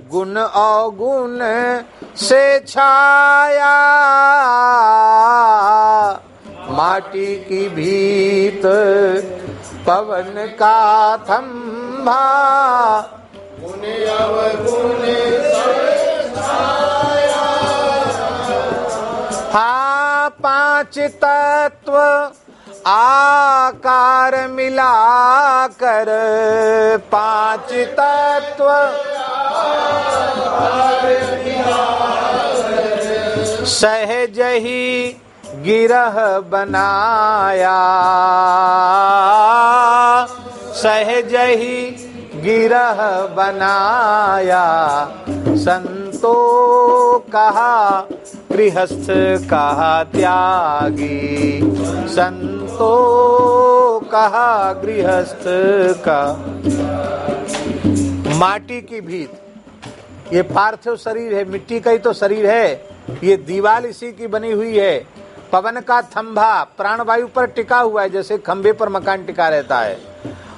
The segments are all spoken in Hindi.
गुण अवगुण से छाया, माटी की भीत पवन का थंभा, गुण अवगुण से छाया। हाँ, पांच तत्व आकार मिलाकर, पांच तत्व आकार मिलाकर, सहज ही गिरह बनाया, सहज ही गिरह बनाया। संतो कहा गृहस्थ कहा त्यागी, संतो कहा गृहस्थ का। माटी की भीत, ये पार्थिव शरीर है, मिट्टी का ही तो शरीर है, ये दीवार इसी की बनी हुई है। पवन का थंभा, प्राणवायु पर टिका हुआ है, जैसे खंभे पर मकान टिका रहता है।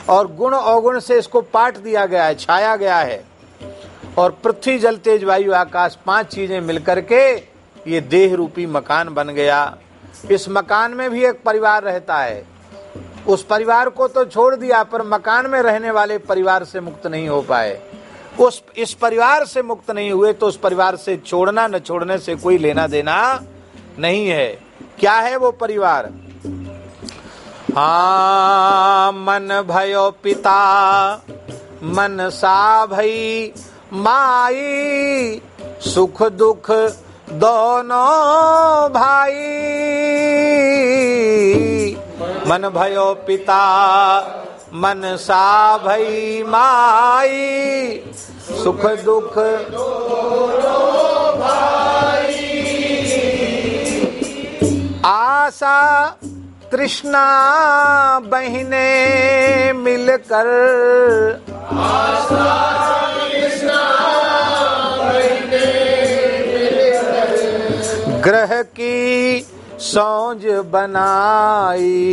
और गुण अवगुण से इसको पाट दिया गया है, छाया गया है। और पृथ्वी जल तेज वायु आकाश, पांच चीजें मिलकर के ये देह रूपी मकान बन गया। इस मकान में भी एक परिवार रहता है। उस परिवार को तो छोड़ दिया, पर मकान में रहने वाले परिवार से मुक्त नहीं हो पाए। इस परिवार से मुक्त नहीं हुए तो उस परिवार से छोड़ना न छोड़ने से कोई लेना देना नहीं है। क्या है वो परिवार? हाँ, मन भयो पिता, मन सा भई माई, सुख दुख दोनों भाई। मन भयो पिता, मन सा भई माई, सुख दुख दोनों भाई। आशा तृष्णा बहिने मिलकर, आशा तृष्णा बहिने मिलकर, ग्रह की सौंज बनाई,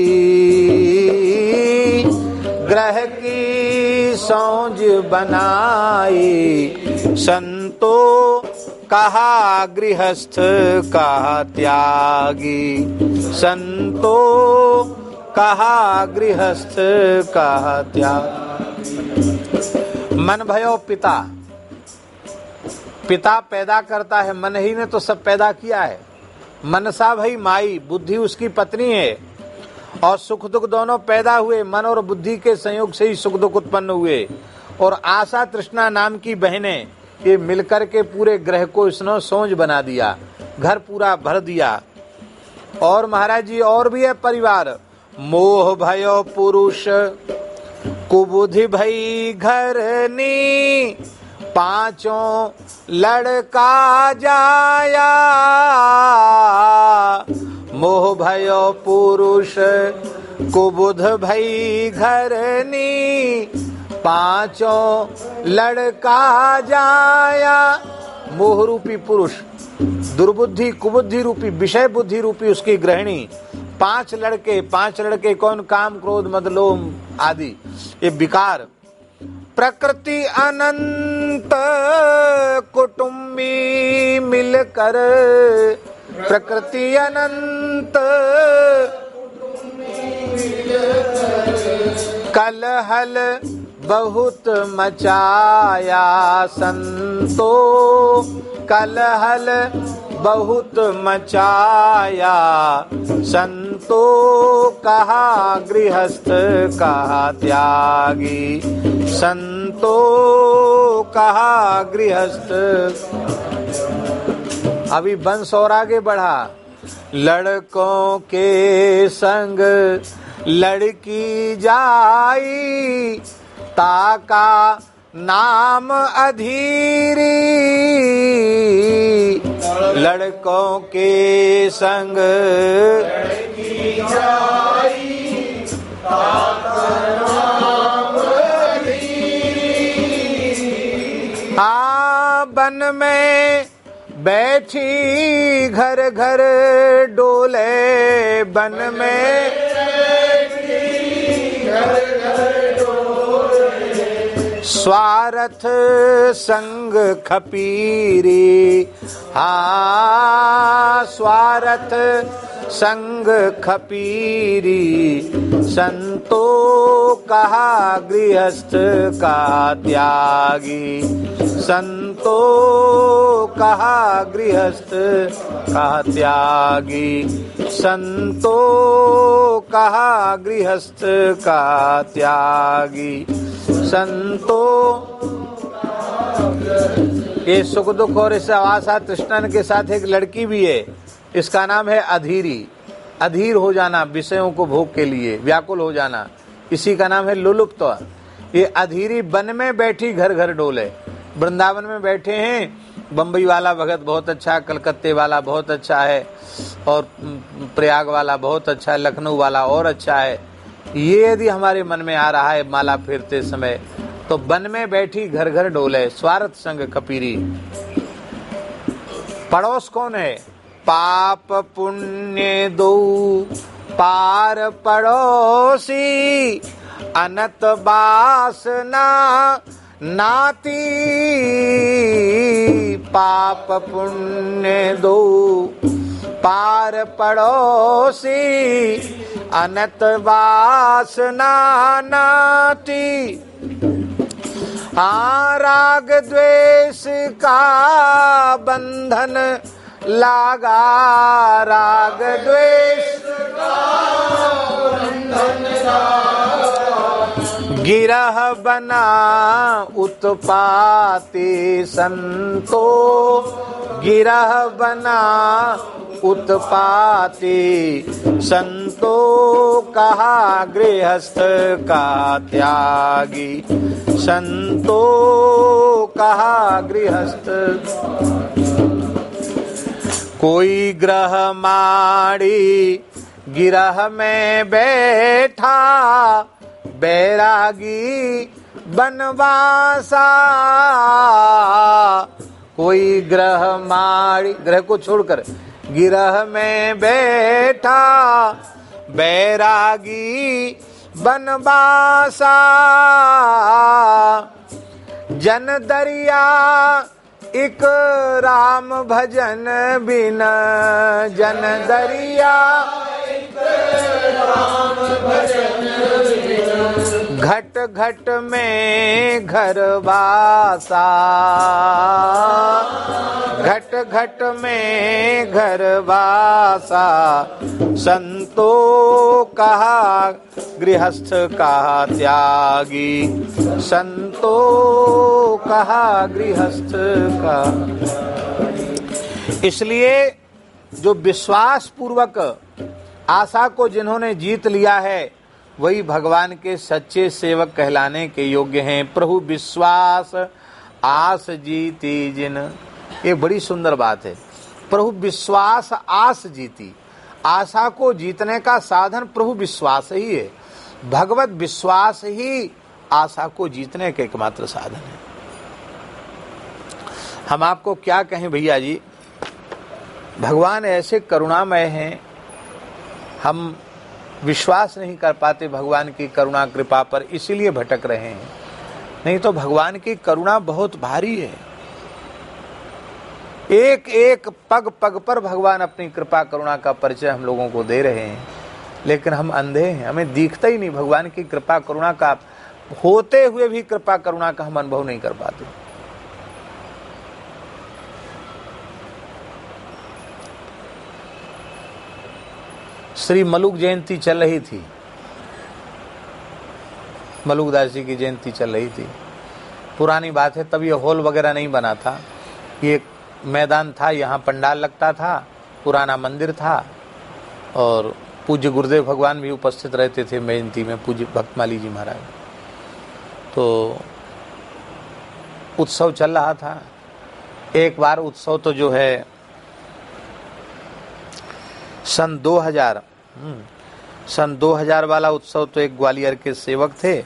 ग्रह की सौंज बनाई। संतो कहा गृहस्थ कहा त्यागी, संतो कहा गृहस्थ कहा त्यागी। मन भयो पिता, पिता पैदा करता है, मन ही ने तो सब पैदा किया है। मनसा भई माई, बुद्धि उसकी पत्नी है। और सुख दुख दोनों पैदा हुए, मन और बुद्धि के संयोग से ही सुख दुख उत्पन्न हुए। और आशा तृष्णा नाम की बहनें, ये मिलकर के पूरे ग्रह को इसने सोंज बना दिया, घर पूरा भर दिया। और महाराज जी और भी है परिवार। मोह भयो पुरुष, कुबुद्धि भई घरनी, पांचों लड़का जाया। मोह भयो पुरुष, कुबुध भई घरनी, पांचों लड़का जाया। मोह रूपी पुरुष, दुर्बुद्धि कुबुद्धि रूपी विषय बुद्धि रूपी उसकी गृहिणी, पांच लड़के कौन? काम क्रोध मद लोभ आदि ये विकार। प्रकृति अनंत कुटुंबी मिलकर, प्रकृति अनंत कलहल बहुत मचाया। संतो कलहल बहुत मचाया। संतो कहा गृहस्थ कहा त्यागी, संतो कहा गृहस्थ। अभी वंश और आगे बढ़ा। लड़कों के संग लड़की जाई, ताका नाम अधीरी। लड़कों के संग लड़की जाई, ताका नाम अधीरी। हाँ, वन में बैठी घर घर डोले, वन में बैठी घर घर डोले। स्वार्थ संग खपीरी, हाँ स्वार्थ संग खपीरी, संतो कहा गृहस्थ का त्यागी, संतो कहा गृहस्थ का त्यागी, संतो कहा गृहस्थ का त्यागी, संतो। ये सुख दुख और इस आवासा तृष्णन के साथ एक लड़की भी है, इसका नाम है अधीरी। अधीर हो जाना, विषयों को भोग के लिए व्याकुल हो जाना, इसी का नाम है लुलुप्त। ये अधीरी वन में बैठी घर घर डोले। वृंदावन में बैठे हैं, बम्बई वाला भगत बहुत अच्छा है, कलकत्ते वाला बहुत अच्छा है, और प्रयाग वाला बहुत अच्छा है, लखनऊ वाला और अच्छा है। ये यदि हमारे मन में आ रहा है माला फेरते समय, तो वन में बैठी घर घर डोले, स्वार्थ संग कपीरी। पड़ोस कौन है? पाप पुण्य दो पार पड़ोसी, अनत बासना नाती, पाप पुण्य दो पार पड़ोसी, अनत वासना नाती, राग द्वेष का बंधन लागा, राग द्वेष का बंधन लागा, गिरह बना उत्पाती, संतो गिरह बना उत्पाती, संतो कहा गृहस्थ का त्यागी, संतो कहा गृहस्थ। कोई ग्रह माड़ी गिरह में बैठा, बैरागी बनवासा, कोई ग्रह माड़ी, ग्रह को छोड़कर गिरह में बैठा, बैरागी बनवासा, जन दरिया इक राम भजन बिन, जन दरिया इक राम भजन बिन, घट घट में घर वासा, घट घट में घर वासा, संतो कहा गृहस्थ का त्यागी, संतो कहा गृहस्थ का। इसलिए जो विश्वास पूर्वक आशा को जिन्होंने जीत लिया है, वही भगवान के सच्चे सेवक कहलाने के योग्य हैं। प्रभु विश्वास आस जीती जिन, ये बड़ी सुंदर बात है। प्रभु विश्वास आस जीती, आशा को जीतने का साधन प्रभु विश्वास ही है। भगवत विश्वास ही आशा को जीतने का एकमात्र साधन है। हम आपको क्या कहें भैया जी, भगवान ऐसे करुणामय हैं, हम विश्वास नहीं कर पाते भगवान की करुणा कृपा पर, इसीलिए भटक रहे हैं। नहीं तो भगवान की करुणा बहुत भारी है। एक एक पग पग पर भगवान अपनी कृपा करुणा का परिचय हम लोगों को दे रहे हैं, लेकिन हम अंधे हैं, हमें दिखता ही नहीं भगवान की कृपा करुणा का। होते हुए भी कृपा करुणा का हम अनुभव नहीं कर पाते। श्री मलुक जयंती चल रही थी, मलुकदास जी की जयंती चल रही थी। पुरानी बात है, तब ये हॉल वगैरह नहीं बना था, ये मैदान था, यहाँ पंडाल लगता था, पुराना मंदिर था, और पूज्य गुरुदेव भगवान भी उपस्थित रहते थे जयंती में, पूज्य भक्तमाली जी महाराज। तो उत्सव चल रहा था। एक बार उत्सव तो जो है सन 2000 वाला उत्सव, तो एक ग्वालियर के सेवक थे,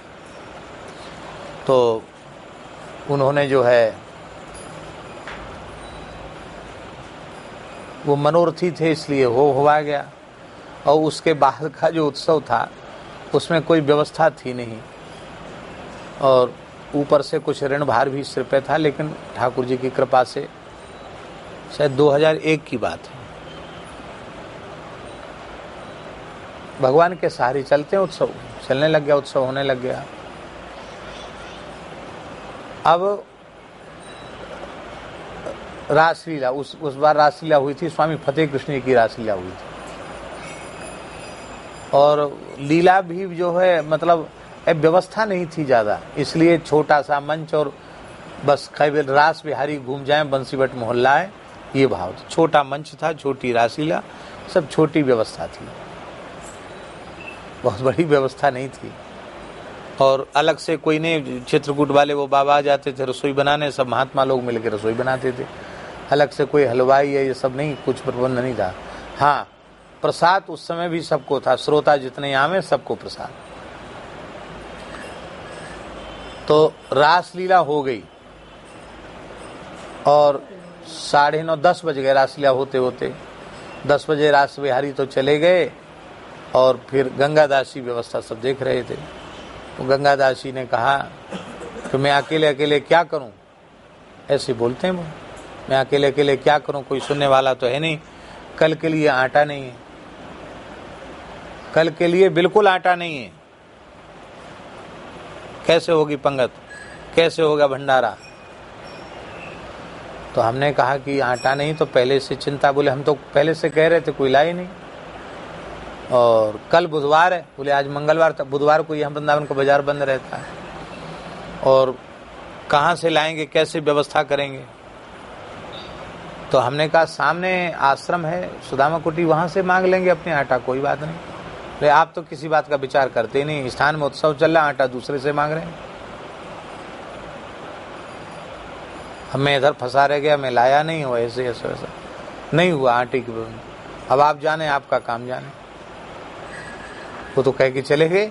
तो उन्होंने जो है वो मनोरथी थे, इसलिए हुआ गया। और उसके बाद का जो उत्सव था उसमें कोई व्यवस्था थी नहीं, और ऊपर से कुछ ऋण भार भी सिर पे था, लेकिन ठाकुर जी की कृपा से शायद 2001 की बात है, भगवान के सहारे चलते हैं, उत्सव चलने लग गया, उत्सव होने लग गया। अब रासलीला, उस बार रासलीला हुई थी, स्वामी फतेह कृष्ण की रासलीला हुई थी, और लीला भी जो है मतलब व्यवस्था नहीं थी ज़्यादा, इसलिए छोटा सा मंच और बस केवल रास बिहारी घूम जाएं, बंसीवट मोहल्ला है, ये भाव था। छोटा मंच था, छोटी रासलीला, सब छोटी व्यवस्था थी, बहुत बड़ी व्यवस्था नहीं थी। और अलग से कोई नहीं, चित्रकूट वाले वो बाबा आ जाते थे रसोई बनाने, सब महात्मा लोग मिलकर रसोई बनाते थे, अलग से कोई हलवाई है ये सब नहीं, कुछ प्रबंध नहीं था। हाँ, प्रसाद उस समय भी सबको था, श्रोता जितने यहाँ में सबको प्रसाद। तो रासलीला हो गई और 9:30 10 बज गए रासलीला होते होते। 10 बजे रास बिहारी तो चले गए, और फिर गंगादास जी व्यवस्था सब देख रहे थे। तो गंगादास जी ने कहा कि मैं अकेले अकेले क्या करूं, ऐसे बोलते हैं वो, मैं अकेले अकेले क्या करूं, कोई सुनने वाला तो है नहीं, कल के लिए आटा नहीं है, कल के लिए बिल्कुल आटा नहीं है, कैसे होगी पंगत, कैसे होगा भंडारा। तो हमने कहा कि आटा नहीं तो पहले से चिंता, बोले हम तो पहले से कह रहे थे, कोई लाई नहीं, और कल बुधवार है, बोले आज मंगलवार था, बुधवार को यहाँ वृंदावन का बाजार बंद रहता है, और कहाँ से लाएंगे, कैसे व्यवस्था करेंगे। तो हमने कहा सामने आश्रम है सुदामा कुटी, वहाँ से मांग लेंगे अपने आटा, कोई बात नहीं। बोले आप तो किसी बात का विचार करते नहीं, स्थान में उत्सव चल रहा, आटा दूसरे से मांग रहे हैं। हमें इधर फंसा रह गया, मैं लाया नहीं हूँ, ऐसे ऐसा ऐसा नहीं हुआ आटे की, अब आप जाने, आपका काम जाने। वो तो कह के चले गए।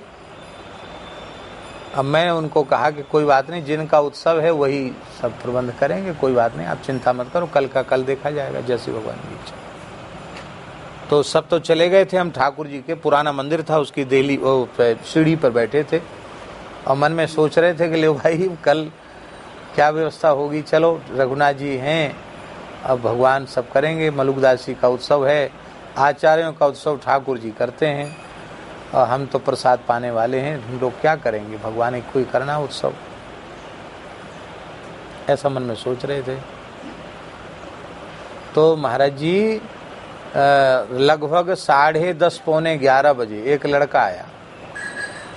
अब मैंने उनको कहा कि कोई बात नहीं, जिनका उत्सव है वही सब प्रबंध करेंगे, कोई बात नहीं, आप चिंता मत करो, कल का कल देखा जाएगा, जैसे भगवान की इच्छा। तो सब तो चले गए थे, हम ठाकुर जी के पुराना मंदिर था उसकी देली सीढ़ी पर बैठे थे, और मन में सोच रहे थे कि ले भाई कल क्या व्यवस्था होगी, चलो रघुनाथ जी हैं, अब भगवान सब करेंगे, मलुकदास जी का उत्सव है, आचार्यों का उत्सव ठाकुर जी करते हैं, और हम तो प्रसाद पाने वाले हैं, हम लोग क्या करेंगे, भगवान एक कोई करना उत्सव, ऐसा मन में सोच रहे थे। तो महाराज जी लगभग 10:30 पौने 11 बजे एक लड़का आया,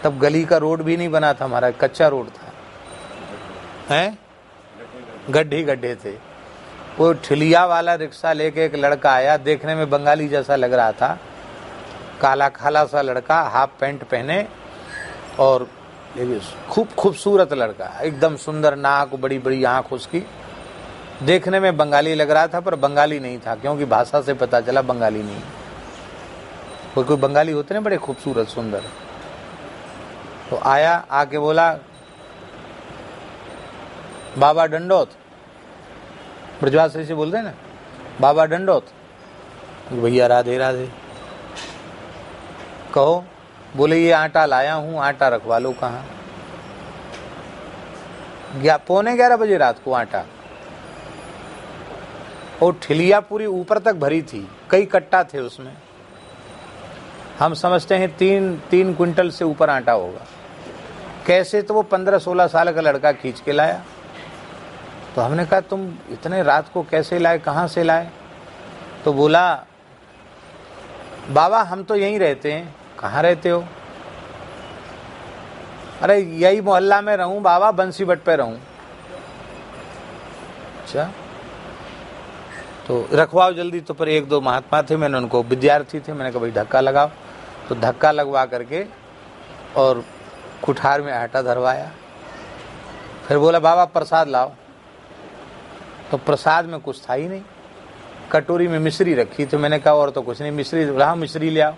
तब गली का रोड भी नहीं बना था हमारा, कच्चा रोड था, हैं गड्ढे गड्ढे थे। वो ठिलिया वाला रिक्शा लेके एक लड़का आया, देखने में बंगाली जैसा लग रहा था, काला खाला सा लड़का, हाफ पैंट पहने, और खूब खूबसूरत लड़का, एकदम सुंदर नाक, बड़ी बड़ी आंख उसकी, देखने में बंगाली लग रहा था, पर बंगाली नहीं था, क्योंकि भाषा से पता चला बंगाली नहीं। कोई बंगाली होते ना बड़े खूबसूरत सुंदर। तो आया, आके बोला बाबा डंडोत, ब्रजवासी से बोलते हैं ना, बाबा डंडोत। भैया राधे राधे, कहो। बोले ये आटा लाया हूँ, आटा रखवा लो। कहाँ? 11:45 बजे रात को आटा, और ठिलिया पूरी ऊपर तक भरी थी, कई कट्टा थे उसमें, हम समझते हैं 3 क्विंटल से ऊपर आटा होगा। कैसे? तो वो 15-16 साल का लड़का खींच के लाया। तो हमने कहा तुम इतने रात को कैसे लाए, कहाँ से लाए? तो बोला बाबा हम तो यहीं रहते हैं। कहाँ रहते हो? अरे यही मोहल्ला में रहूं बाबा, बंसीवट पे रहूं। अच्छा, तो रखवाओ जल्दी। तो पर 1-2 महात्मा थे, मैंने उनको, विद्यार्थी थे, मैंने कहा भाई धक्का लगाओ। तो धक्का लगवा करके और कुठार में आटा धरवाया। फिर बोला बाबा प्रसाद लाओ। तो प्रसाद में कुछ था ही नहीं, कटोरी में मिश्री रखी। तो मैंने कहा और तो कुछ नहीं, मिश्री रहा, मिश्री ले आओ।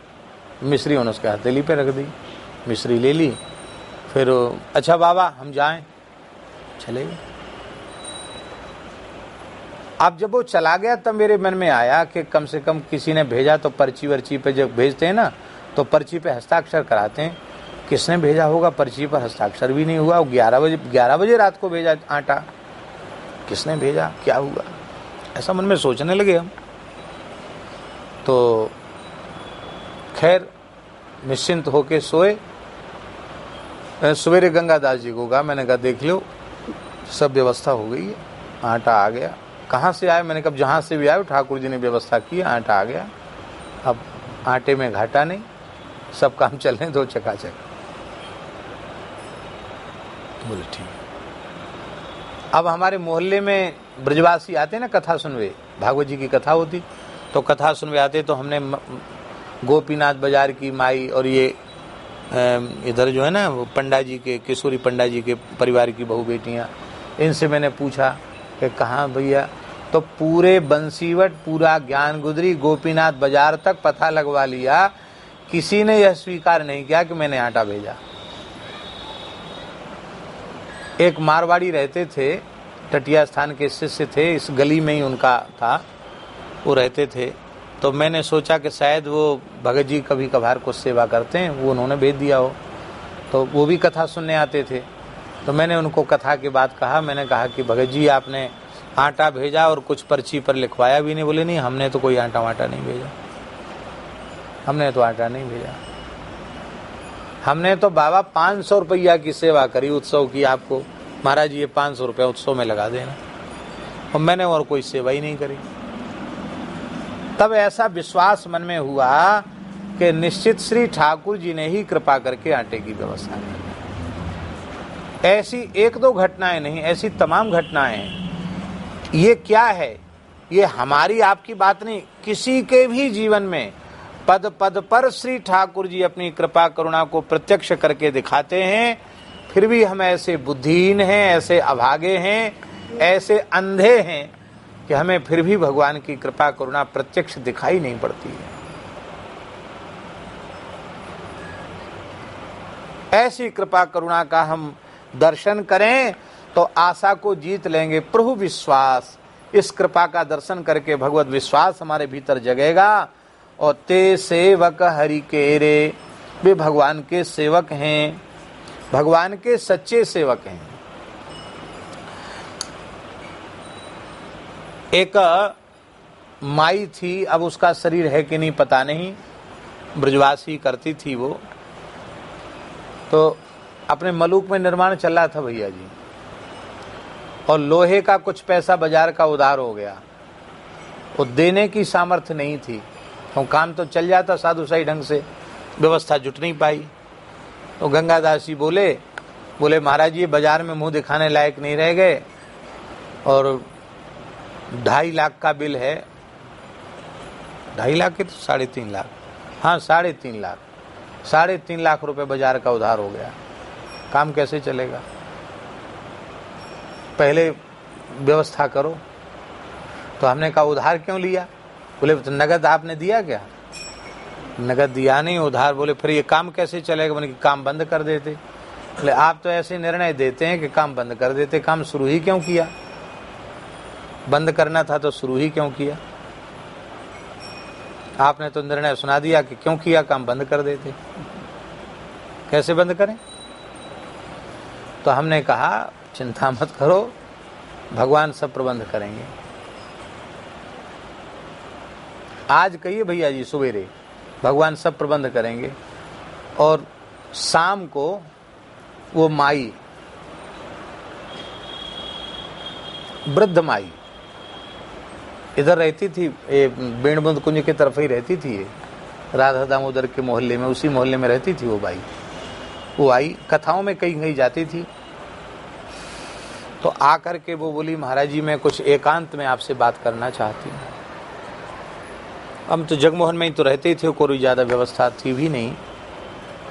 मिश्री उन्होंने उसके हथेली पे रख दी, मिश्री ले ली। फिर अच्छा बाबा हम जाएं, चले गए। अब जब वो चला गया तब मेरे मन में आया कि कम से कम किसी ने भेजा तो पर्ची वर्ची पे जब भेजते हैं ना, तो पर्ची पे हस्ताक्षर कराते हैं किसने भेजा होगा, पर्ची पर हस्ताक्षर भी नहीं हुआ, 11 बजे रात को भेजा आटा, किसने भेजा, क्या हुआ, ऐसा मन में सोचने लगे हम। तो खैर निश्चिंत होके सोए। सवेरे गंगादास जी को कहा, मैंने कहा देख लो सब व्यवस्था हो गई है, आटा आ गया। कहाँ से आए, मैंने कहा जहाँ से भी आए ठाकुर जी ने व्यवस्था की, आटा आ गया, अब आटे में घाटा नहीं, सब काम चलने दो चकाचक। बोले ठीक। अब हमारे मोहल्ले में ब्रजवासी आते ना कथा सुनवे, भागवत जी की कथा होती, तो कथा सुनवे आते, तो हमने गोपीनाथ बाजार की माई और ये इधर जो है ना वो पंडा जी के, किशोरी पंडा जी के परिवार की बहू बेटियां, इनसे मैंने पूछा कि कहाँ भैया, तो पूरे बंसीवट, पूरा ज्ञान गुदरी, गोपीनाथ बाजार तक पता लगवा लिया, किसी ने यह स्वीकार नहीं किया कि मैंने आटा भेजा। एक मारवाड़ी रहते थे, टटिया स्थान के शिष्य थे, इस गली में ही उनका था, वो रहते थे, तो मैंने सोचा कि शायद वो भगत जी कभी कभार कुछ सेवा करते हैं, वो उन्होंने भेज दिया हो, तो वो भी कथा सुनने आते थे। तो मैंने उनको कथा की बात कहा, मैंने कहा कि भगत जी आपने आटा भेजा और कुछ पर्ची पर लिखवाया भी नहीं। बोले नहीं, हमने तो कोई आटा वाटा नहीं भेजा, हमने तो आटा नहीं भेजा, हमने तो बाबा 500 रुपया की सेवा करी उत्सव की, आपको महाराज ये 500 रुपया उत्सव में लगा देना, और मैंने और कोई सेवा ही नहीं करी। तब ऐसा विश्वास मन में हुआ कि निश्चित श्री ठाकुर जी ने ही कृपा करके आटे की व्यवस्था की। ऐसी एक दो घटनाएं नहीं, ऐसी तमाम घटनाएं। ये क्या है, ये हमारी आपकी बात नहीं, किसी के भी जीवन में पद पद पर श्री ठाकुर जी अपनी कृपा करुणा को प्रत्यक्ष करके दिखाते हैं। फिर भी हम ऐसे बुद्धिहीन हैं, ऐसे अभागे हैं, ऐसे अंधे हैं कि हमें फिर भी भगवान की कृपा करुणा प्रत्यक्ष दिखाई नहीं पड़ती है। ऐसी कृपा करुणा का हम दर्शन करें तो आशा को जीत लेंगे। प्रभु विश्वास, इस कृपा का दर्शन करके भगवत विश्वास हमारे भीतर जगेगा, और ते सेवक हरि के रे, वे भगवान के सेवक हैं, भगवान के सच्चे सेवक हैं। एक माई थी, अब उसका शरीर है कि नहीं पता नहीं, ब्रजवासी करती थी वो, तो अपने मलूक में निर्माण चल रहा था भैया जी, और लोहे का कुछ पैसा बाजार का उधार हो गया, वो देने की सामर्थ्य नहीं थी, तो काम तो चल जाता साधु सही ढंग से, व्यवस्था जुट नहीं पाई। तो गंगादास जी बोले महाराज जी बाजार में मुंह दिखाने लायक नहीं रह गए, और 2.5 लाख का बिल है, 2.5 लाख के तो 3.5 लाख, हाँ 3.5 लाख, 3.5 लाख रुपए बाजार का उधार हो गया, काम कैसे चलेगा, पहले व्यवस्था करो। तो हमने कहा उधार क्यों लिया? बोले तो नगद आपने दिया क्या? नगद दिया नहीं, उधार। बोले फिर ये काम कैसे चलेगा? मैंने कि काम बंद कर देते। बोले आप तो ऐसे निर्णय देते हैं कि काम बंद कर देते, काम शुरू ही क्यों किया? बंद करना था तो शुरू ही क्यों किया? आपने तो निर्णय सुना दिया कि क्यों किया, काम बंद कर देते, कैसे बंद करें? तो हमने कहा चिंता मत करो, भगवान सब प्रबंध करेंगे। आज कहिए भैया जी सवेरे भगवान सब प्रबंध करेंगे। और शाम को वो माई, वृद्ध माई इधर रहती थी, बेणबुंद कुंज की तरफ ही रहती थी, राधा दामोदर के मोहल्ले में, उसी मोहल्ले में रहती थी वो बाई। वो आई, कथाओं में कहीं कहीं जाती थी, तो आकर के वो बोली महाराज जी मैं कुछ एकांत में आपसे बात करना चाहती हूँ। हम तो जगमोहन में ही तो रहते ही थे, कोई ज़्यादा व्यवस्था थी भी नहीं,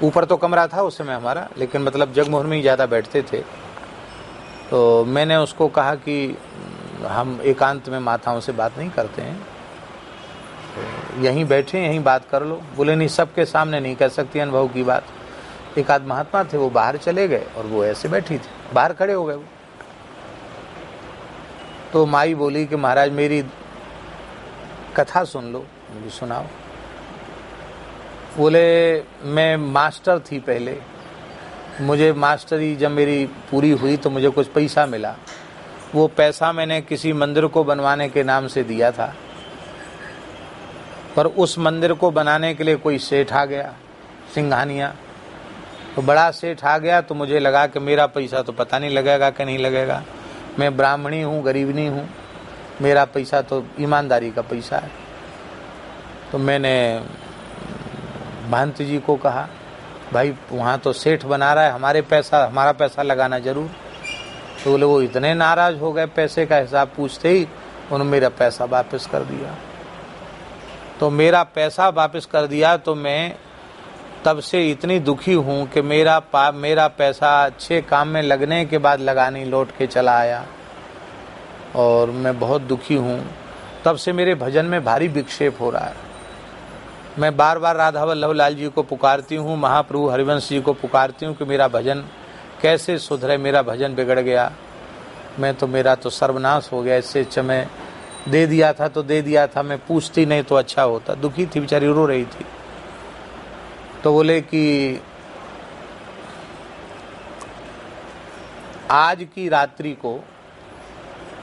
ऊपर तो कमरा था उस समय हमारा, लेकिन मतलब जगमोहन में ही ज़्यादा बैठते थे। तो मैंने उसको कहा कि हम एकांत में माताओं से बात नहीं करते हैं, तो यहीं बैठे यहीं बात कर लो। बोले नहीं, सबके सामने नहीं कह सकती अनुभव की बात। एक आध महात्मा थे, वो बाहर चले गए और वो ऐसे बैठी थी, बाहर खड़े हो गए वो। तो माई बोली कि महाराज मेरी कथा सुन लो। मुझे सुनाओ। बोले मैं मास्टर थी पहले, मुझे मास्टरी जब मेरी पूरी हुई तो मुझे कुछ पैसा मिला। वो पैसा मैंने किसी मंदिर को बनवाने के नाम से दिया था, पर उस मंदिर को बनाने के लिए कोई सेठ आ गया सिंघानिया। तो बड़ा सेठ आ गया तो मुझे लगा कि मेरा पैसा तो पता नहीं लगेगा कि नहीं लगेगा। मैं ब्राह्मणी हूँ, गरीबनी हूँ, मेरा पैसा तो ईमानदारी का पैसा है। तो मैंने महंत जी को कहा, भाई वहाँ तो सेठ बना रहा है, हमारा पैसा लगाना जरूर। तो बोले वो इतने नाराज हो गए, पैसे का हिसाब पूछते ही उन्होंने मेरा पैसा वापस कर दिया। तो मेरा पैसा वापस कर दिया तो मैं तब से इतनी दुखी हूँ कि मेरा पैसा अच्छे काम में लगने के बाद लगानी लौट के चला आया, और मैं बहुत दुखी हूँ। तब से मेरे भजन में भारी विक्षेप हो रहा है। मैं बार बार राधा वल्लभ लाल जी को पुकारती हूँ, महाप्रभु हरिवंश जी को पुकारती हूँ कि मेरा भजन कैसे सुधरे, मेरा भजन बिगड़ गया, मेरा तो सर्वनाश हो गया। इससे अच्छा मैं दे दिया था तो दे दिया था, मैं पूछती नहीं तो अच्छा होता। दुखी थी बेचारी, रो रही थी। तो बोले कि आज की रात्रि को,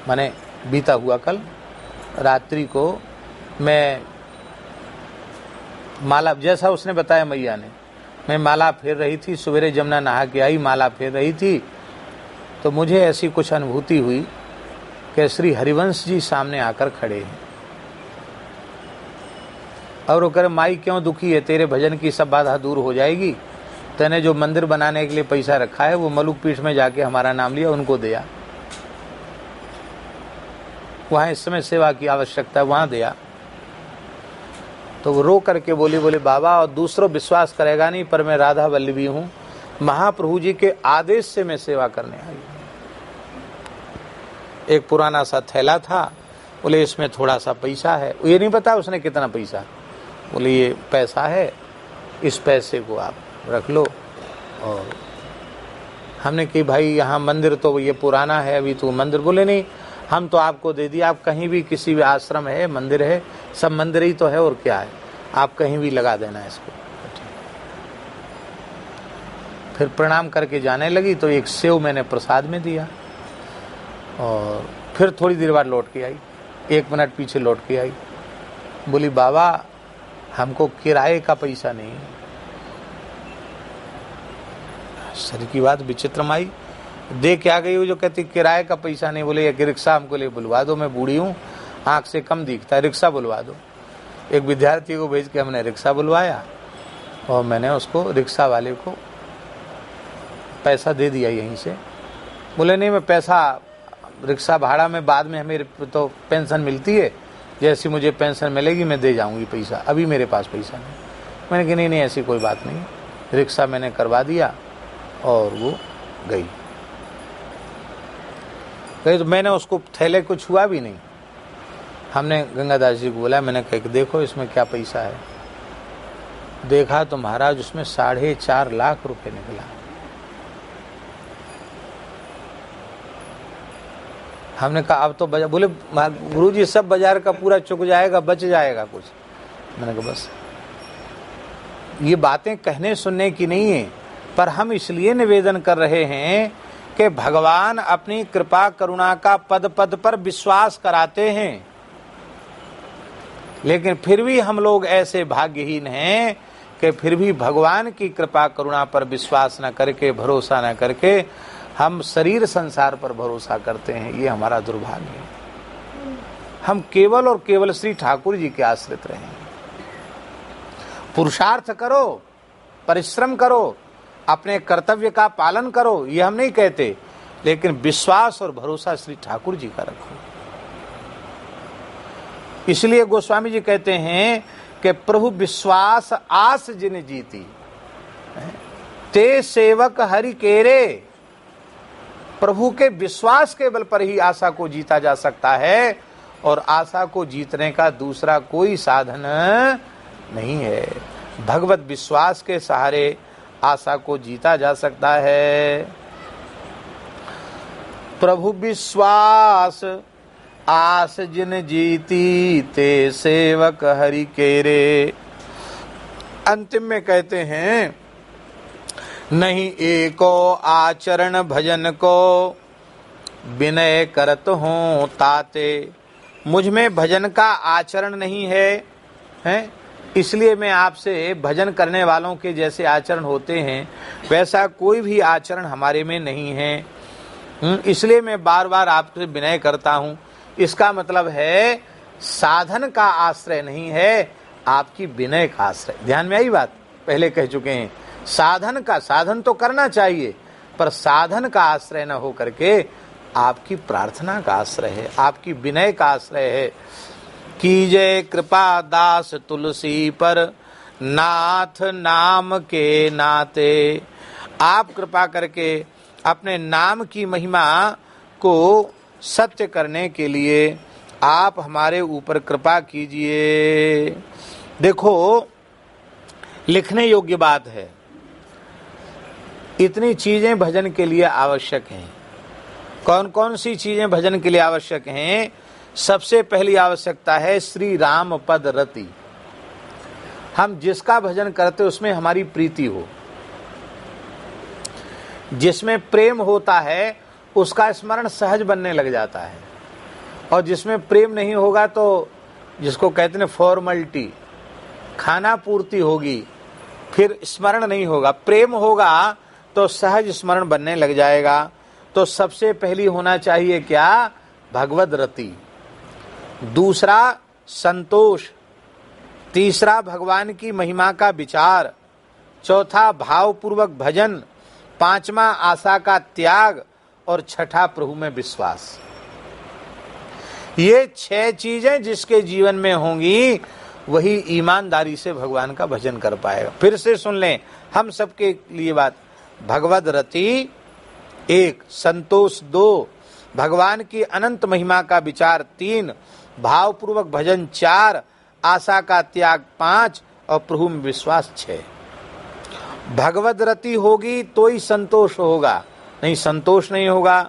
माने बीता हुआ कल रात्रि को, मैं माला, जैसा उसने बताया मैया ने, मैं माला फेर रही थी, सवेरे जमुना नहा के आई, माला फेर रही थी, तो मुझे ऐसी कुछ अनुभूति हुई कि श्री हरिवंश जी सामने आकर खड़े हैं। और वो कह, माई क्यों दुखी है, तेरे भजन की सब बाधा दूर हो जाएगी। तैने जो मंदिर बनाने के लिए पैसा रखा है वो मलुक पीठ में जाके हमारा नाम लिया, उनको दिया। वहाँ इस समय सेवा की आवश्यकता है, वहाँ दिया। तो वो रो करके बोली बाबा, और दूसरों विश्वास करेगा नहीं, पर मैं राधा वल्लभी हूँ, महाप्रभु जी के आदेश से मैं सेवा करने आई। एक पुराना सा थैला था, बोले इसमें थोड़ा सा पैसा है, ये नहीं पता उसने कितना पैसा, बोले ये पैसा है, इस पैसे को आप रख लो। और हमने कि भाई यहाँ मंदिर तो ये पुराना है, अभी तो मंदिर, बोले नहीं हम तो आपको दे दिया, आप कहीं भी, किसी भी आश्रम है, मंदिर है, सब मंदिर ही तो है और क्या है, आप कहीं भी लगा देना इसको। फिर प्रणाम करके जाने लगी तो एक सेव मैंने प्रसाद में दिया, और फिर थोड़ी देर बाद लौट के आई, 1 मिनट पीछे लौट के आई। बोली बाबा हमको किराए का पैसा नहीं है। सर की बात विचित्रम आई, दे क्या गई हो जो कहती किराए का पैसा नहीं। बोले एक रिक्शा हमको लिए बुलवा दो, मैं बूढ़ी हूँ, आँख से कम दिखता है, रिक्शा बुलवा दो। एक विद्यार्थी को भेज के हमने रिक्शा बुलवाया, और मैंने उसको, रिक्शा वाले को पैसा दे दिया यहीं से। बोले नहीं मैं पैसा, रिक्शा भाड़ा में बाद में हमें तो पेंशन मिलती है, जैसी मुझे पेंशन मिलेगी मैं दे जाऊंगी पैसा, अभी मेरे पास पैसा नहीं। मैंने कहा नहीं ऐसी कोई बात नहीं। रिक्शा मैंने करवा दिया और वो गई। तो मैंने उसको थैले को छुआ भी नहीं। हमने गंगादास जी को बोला, मैंने कहा देखो इसमें क्या पैसा है। देखा तो महाराज उसमें 4.5 लाख रुपए निकला। हमने कहा अब तो बाजार, बोले गुरुजी सब बाजार का पूरा चुक जाएगा, बच जाएगा कुछ। मैंने कहा बस ये बातें कहने सुनने की नहीं है, पर हम इसलिए निवेदन कर रहे हैं कि भगवान अपनी कृपा करुणा का पद पद पर विश्वास कराते हैं, लेकिन फिर भी हम लोग ऐसे भाग्यहीन हैं कि फिर भी भगवान की कृपा करुणा पर विश्वास न करके, भरोसा न करके हम शरीर संसार पर भरोसा करते हैं। ये हमारा दुर्भाग्य है। हम केवल और केवल श्री ठाकुर जी के आश्रित रहें। पुरुषार्थ करो, परिश्रम करो, अपने कर्तव्य का पालन करो, ये हम नहीं कहते, लेकिन विश्वास और भरोसा श्री ठाकुर जी का रखो। इसलिए गोस्वामी जी कहते हैं कि प्रभु विश्वास आस जिन जीती, ते सेवक हरि केरे। प्रभु के विश्वास के बल पर ही आशा को जीता जा सकता है, और आशा को जीतने का दूसरा कोई साधन नहीं है। भगवत विश्वास के सहारे आशा को जीता जा सकता है। प्रभु विश्वास आस जिन जीती, ते सेवक हरि केरे। अंतिम में कहते हैं नहीं एको आचरण भजन को विनय करत हूँ ताते। मुझ में भजन का आचरण नहीं है, इसलिए मैं आपसे भजन करने वालों के जैसे आचरण होते हैं वैसा कोई भी आचरण हमारे में नहीं है, इसलिए मैं बार बार आपसे विनय करता हूँ। इसका मतलब है साधन का आश्रय नहीं है, आपकी विनय का आश्रय। ध्यान में आई बात, पहले कह चुके हैं। साधन तो करना चाहिए, पर साधन का आश्रय न हो करके आपकी प्रार्थना का आश्रय है, आपकी विनय का आश्रय है। कीजय कृपा दास तुलसी पर नाथ नाम के नाते। आप कृपा करके अपने नाम की महिमा को सत्य करने के लिए आप हमारे ऊपर कृपा कीजिए। देखो, लिखने योग्य बात है। इतनी चीजें भजन के लिए आवश्यक हैं। कौन कौन सी चीजें भजन के लिए आवश्यक हैं? सबसे पहली आवश्यकता है श्री राम पद रति। हम जिसका भजन करते उसमें हमारी प्रीति हो। जिसमें प्रेम होता है उसका स्मरण सहज बनने लग जाता है, और जिसमें प्रेम नहीं होगा तो जिसको कहते हैं फॉर्मलिटी, खाना पूर्ति होगी, फिर स्मरण नहीं होगा। प्रेम होगा तो सहज स्मरण बनने लग जाएगा। तो सबसे पहली होना चाहिए क्या? भगवद रति। दूसरा संतोष, तीसरा भगवान की महिमा का विचार, चौथा भावपूर्वक भजन, पांचवा आशा का त्याग, और छठा प्रभु में विश्वास। ये 6 चीजें जिसके जीवन में होंगी वही ईमानदारी से भगवान का भजन कर पाएगा। फिर से सुन लें हम सबके लिए बात। भगवद रति 1, संतोष 2, भगवान की अनंत महिमा का विचार 3, भावपूर्वक भजन 4, आशा का त्याग 5, और प्रभु में विश्वास 6। भगवद रति होगी तो ही संतोष होगा, नहीं संतोष नहीं होगा।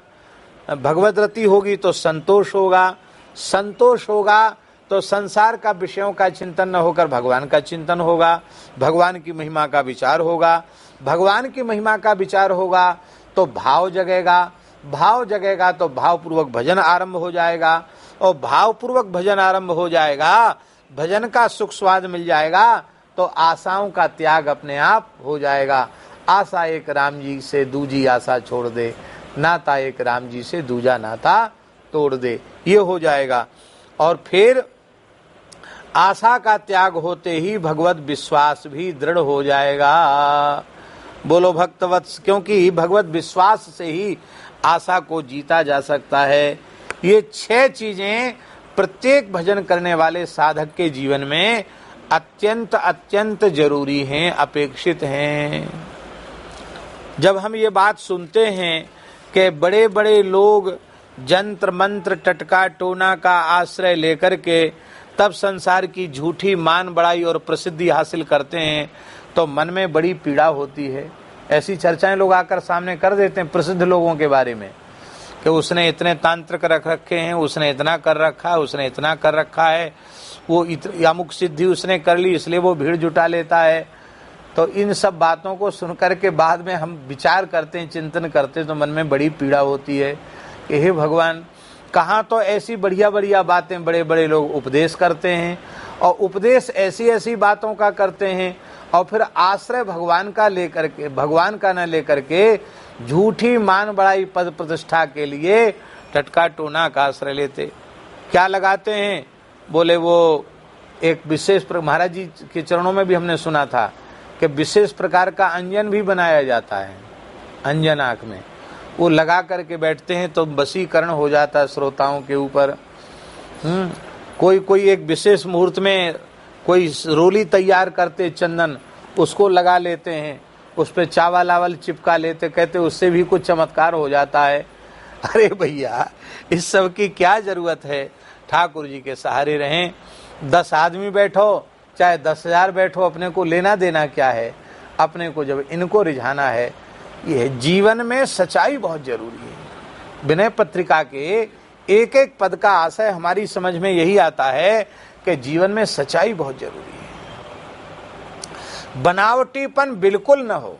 भगवद रति होगी तो संतोष होगा, संतोष होगा तो संसार का विषयों का चिंतन न होकर भगवान का चिंतन होगा, भगवान की महिमा का विचार होगा, भगवान की महिमा का विचार होगा तो भाव जगेगा, भाव जगेगा तो भावपूर्वक भजन आरंभ हो जाएगा, और भावपूर्वक भजन आरंभ हो जाएगा, भजन का सुख स्वाद मिल जाएगा, तो आशाओं का त्याग अपने आप हो जाएगा। आशा एक राम जी से दूजी आशा छोड़ दे, नाता एक राम जी से दूजा नाता तोड़ दे, ये हो जाएगा। और फिर आशा का त्याग होते ही भगवत विश्वास भी दृढ़ हो जाएगा। बोलो भक्तवत्स, क्योंकि भगवत विश्वास से ही आशा को जीता जा सकता है। ये 6 चीजें प्रत्येक भजन करने वाले साधक के जीवन में अत्यंत अत्यंत जरूरी हैं, अपेक्षित हैं। जब हम ये बात सुनते हैं कि बड़े बड़े लोग जंत्र मंत्र टटका टोना का आश्रय लेकर के तब संसार की झूठी मान बड़ाई और प्रसिद्धि हासिल करते हैं, तो मन में बड़ी पीड़ा होती है। ऐसी चर्चाएं लोग आकर सामने कर देते हैं प्रसिद्ध लोगों के बारे में कि उसने इतने तांत्रिक रख रखे हैं, उसने इतना कर रखा है, उसने इतना कर रखा है, वो अमुक सिद्धि उसने कर ली इसलिए वो भीड़ जुटा लेता है। तो इन सब बातों को सुनकर के बाद में हम विचार करते हैं, चिंतन करते हैं, तो मन में बड़ी पीड़ा होती है कि हे भगवान, कहाँ तो ऐसी बढ़िया बढ़िया बातें बड़े बड़े लोग उपदेश करते हैं, और उपदेश ऐसी ऐसी बातों का करते हैं, और फिर आश्रय भगवान का लेकर के, भगवान का न लेकर के झूठी मान बड़ाई पद प्रतिष्ठा के लिए टटका टोना का आश्रय लेते। क्या लगाते हैं? बोले वो एक विशेष महाराज जी के चरणों में भी हमने सुना था कि विशेष प्रकार का अंजन भी बनाया जाता है, अंजन आँख में वो लगा करके बैठते हैं तो वशीकरण हो जाता है श्रोताओं के ऊपर। कोई एक विशेष मुहूर्त में कोई रोली तैयार करते चंदन, उसको लगा लेते हैं, उस पर चावल आवल चिपका लेते, कहते उससे भी कुछ चमत्कार हो जाता है। अरे भैया, इस सब की क्या जरूरत है? ठाकुर जी के सहारे रहें। 10 आदमी बैठो चाहे 10,000 बैठो, अपने को लेना देना क्या है? अपने को जब इनको रिझाना है, ये जीवन में सच्चाई बहुत जरूरी है। विनय पत्रिका के एक एक पद का आशय हमारी समझ में यही आता है कि जीवन में सच्चाई बहुत जरूरी है, बनावटीपन बिल्कुल न हो।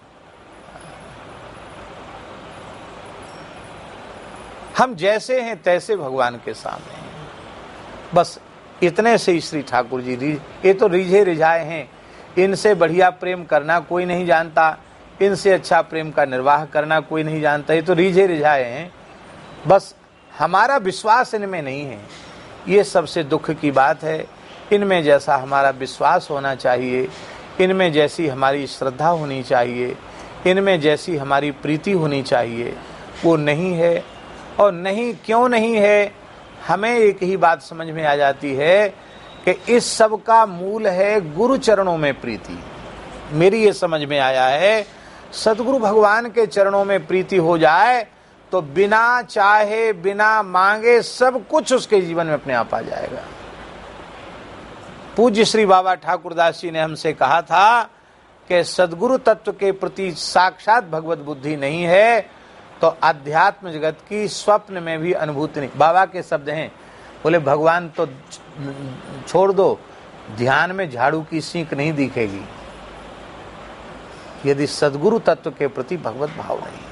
हम जैसे हैं तैसे भगवान के सामने हैं। बस इतने से ही श्री ठाकुर जी, ये तो रिझे रिझाए हैं, इनसे बढ़िया प्रेम करना कोई नहीं जानता, इनसे अच्छा प्रेम का निर्वाह करना कोई नहीं जानता। ये तो रिझे रिझाए हैं, बस हमारा विश्वास इनमें नहीं है। ये सबसे दुख की बात है। इनमें जैसा हमारा विश्वास होना चाहिए, इनमें जैसी हमारी श्रद्धा होनी चाहिए, इनमें जैसी हमारी प्रीति होनी चाहिए, वो नहीं है। और नहीं क्यों नहीं है, हमें एक ही बात समझ में आ जाती है कि इस सब का मूल है गुरु चरणों में प्रीति। मेरी ये समझ में आया है, सदगुरु भगवान के चरणों में प्रीति हो जाए तो बिना चाहे बिना मांगे सब कुछ उसके जीवन में अपने आप आ जाएगा। पूज्य श्री बाबा ठाकुरदास जी ने हमसे कहा था कि सदगुरु तत्व के प्रति साक्षात भगवत बुद्धि नहीं है तो अध्यात्म जगत की स्वप्न में भी अनुभूति नहीं। बाबा के शब्द हैं, बोले भगवान तो छोड़ दो, ध्यान में झाड़ू की सींक नहीं दिखेगी यदि सदगुरु तत्व के प्रति भगवत भाव नहीं।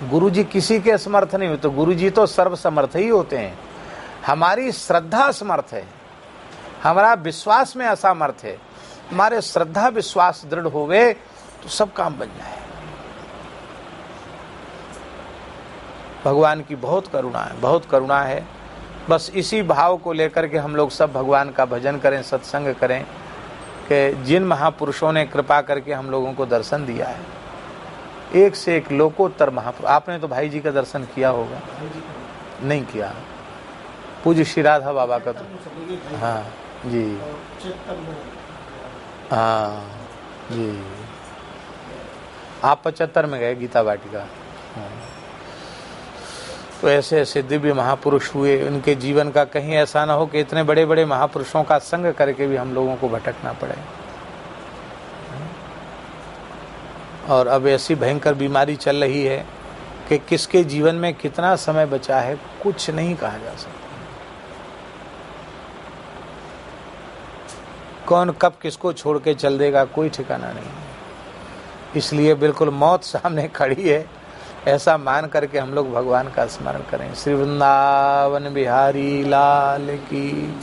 गुरु जी किसी के असमर्थ नहीं होते, गुरु जी तो सर्वसमर्थ ही होते हैं। हमारी श्रद्धा समर्थ है, हमारा विश्वास में असमर्थ है। हमारे श्रद्धा विश्वास दृढ़ होवे तो सब काम बन जाए। भगवान की बहुत करुणा है, बहुत करुणा है। बस इसी भाव को लेकर के हम लोग सब भगवान का भजन करें, सत्संग करें कि जिन महापुरुषों ने कृपा करके हम लोगों को दर्शन दिया है, एक से एक लोकोत्तर महापुरुष। आपने तो भाई जी का दर्शन किया होगा, नहीं किया? पूज्य श्री राधा बाबा का तो, हाँ जी, हाँ जी। आप 75 में गए गीता वाटिका। तो ऐसे ऐसे दिव्य महापुरुष हुए, उनके जीवन का कहीं ऐसा ना हो कि इतने बड़े बड़े महापुरुषों का संग करके भी हम लोगों को भटकना पड़े। और अब ऐसी भयंकर बीमारी चल रही है कि किसके जीवन में कितना समय बचा है कुछ नहीं कहा जा सकता। कौन कब किसको छोड़ के चल देगा कोई ठिकाना नहीं। इसलिए बिल्कुल मौत सामने खड़ी है ऐसा मान करके हम लोग भगवान का स्मरण करें। श्री वृंदावन बिहारी लाल की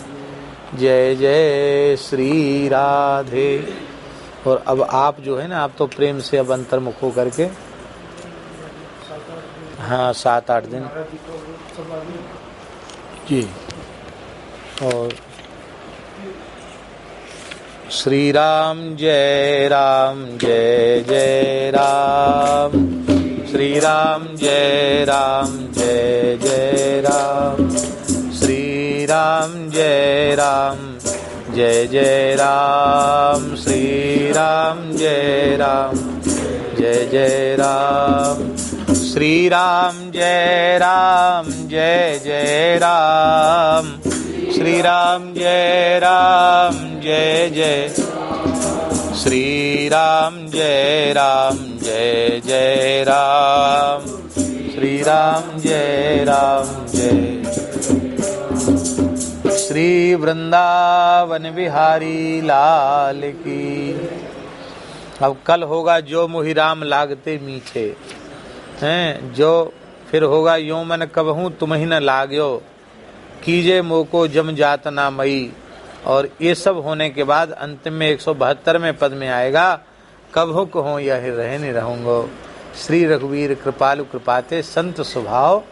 जय जय श्री राधे। और अब आप जो है ना, आप तो प्रेम से अब अंतर्मुख हो करके, हाँ 7-8 दिन जी। और श्री राम जय जय राम, श्री राम जय जय राम, श्री राम जय जय राम, श्री राम जय जय राम, श्री राम जय जय राम, श्री राम जय जय, श्री राम जय जय राम, श्री राम जय। श्री वृंदावन बिहारी लाल की। अब कल होगा जो मुहि राम लागते मीठे हैं, जो फिर होगा यो मन कबहूँ तुम्हीं न लाग्यो, कीजे मोको जम जात ना मई। और ये सब होने के बाद अंतिम में 172वें पद में आएगा, कबहू कहो यह रहे नहीं रहूंगो, श्री रघुवीर कृपालु कृपाते संत स्वभाव।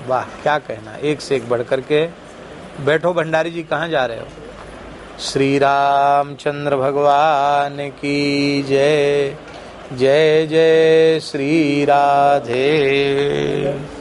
वाह क्या कहना, एक से एक बढ़ करके। बैठो भंडारी जी, कहाँ जा रहे हो? श्री रामचंद्र भगवान की जय जय जय श्री राधे।